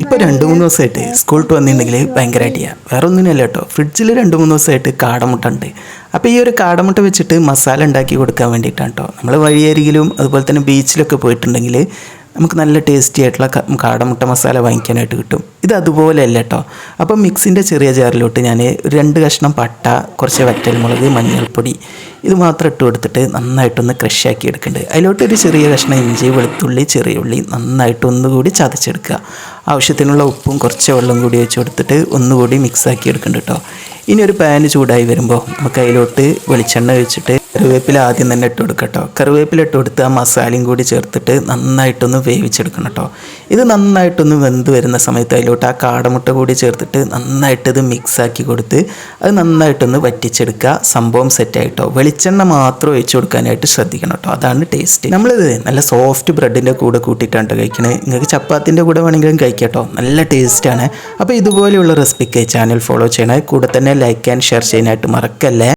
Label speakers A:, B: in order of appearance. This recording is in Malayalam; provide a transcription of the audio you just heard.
A: ഇപ്പോൾ 2-3 ദിവസമായിട്ട് സ്കൂൾ വിട്ട് വന്നിട്ടുണ്ടെങ്കിൽ ഭയങ്കര അടിയാണ്. വേറെ ഒന്നിനല്ല കേട്ടോ, ഫ്രിഡ്ജിൽ 2-3 ദിവസമായിട്ട് കാടമുട്ട ഉണ്ട്. അപ്പോൾ ഈ ഒരു കാടമുട്ട വെച്ചിട്ട് മസാല ഉണ്ടാക്കി കൊടുക്കാൻ വേണ്ടിയിട്ടാണ് കേട്ടോ. നമ്മൾ വഴിയരികിലും അതുപോലെ തന്നെ ബീച്ചിലൊക്കെ പോയിട്ടുണ്ടെങ്കിൽ നമുക്ക് നല്ല ടേസ്റ്റി ആയിട്ടുള്ള കാടമുട്ട മസാല വാങ്ങിക്കാനായിട്ട് കിട്ടും. ഇത് അതുപോലെയല്ല കേട്ടോ. അപ്പോൾ മിക്സിൻ്റെ ചെറിയ ജാറിലോട്ട് ഞാൻ 2 കഷ്ണം പട്ട, കുറച്ച് വറ്റൽമുളക്, മഞ്ഞൾപ്പൊടി ഇത് മാത്രം ഇട്ട് കൊടുത്തിട്ട് നന്നായിട്ടൊന്ന് ക്രഷാക്കി എടുക്കുന്നുണ്ട്. അതിലോട്ട് ഒരു ചെറിയ കഷ്ണം ഇഞ്ചി, വെളുത്തുള്ളി, ചെറിയ ഉള്ളി നന്നായിട്ട് ഒന്നുകൂടി ചതച്ചെടുക്കുക. ആവശ്യത്തിനുള്ള ഉപ്പും കുറച്ച് വെള്ളം കൂടി വെച്ച് കൊടുത്തിട്ട് ഒന്നുകൂടി മിക്സാക്കി എടുക്കുന്നുണ്ട് കേട്ടോ. ഇനി ഒരു പാന് ചൂടായി വരുമ്പോൾ നമുക്ക് അതിലോട്ട് വെളിച്ചെണ്ണ വെച്ചിട്ട് കറിവേപ്പില ആദ്യം തന്നെ ഇട്ട് കൊടുക്കുക കേട്ടോ. കറിവേപ്പില ഇട്ട് കൊടുത്ത് ആ മസാലയും കൂടി ചേർത്തിട്ട് നന്നായിട്ടൊന്ന് വേവിച്ചെടുക്കണം കേട്ടോ. ഇത് നന്നായിട്ടൊന്ന് വെന്ത് വരുന്ന സമയത്ത് അതിലോട്ട് ആ കാടമുട്ട കൂടി ചേർത്തിട്ട് നന്നായിട്ട് ഇത് മിക്സാക്കി കൊടുത്ത് അത് നന്നായിട്ടൊന്ന് വറ്റിച്ചെടുക്കുക. സംഭവം സെറ്റായിട്ടോ. വെളിച്ചെണ്ണ മാത്രം ഒഴിച്ച് കൊടുക്കാനായിട്ട് ശ്രദ്ധിക്കണം കേട്ടോ, അതാണ് ടേസ്റ്റ്. നമ്മളിത് നല്ല സോഫ്റ്റ് ബ്രെഡിൻ്റെ കൂടെ കൂട്ടിയിട്ടാണ് കഴിക്കണത്. നിങ്ങൾക്ക് ചപ്പാത്തിൻ്റെ കൂടെ വേണമെങ്കിലും കഴിക്കാം കേട്ടോ, നല്ല ടേസ്റ്റാണ്. അപ്പോൾ ഇതുപോലെയുള്ള റെസിപ്പിക്ക് ചാനൽ ഫോളോ ചെയ്യണേ. കൂടെ തന്നെ ലൈക്ക് ആൻഡ് ഷെയർ ചെയ്യാനായിട്ട് മറക്കല്ലേ.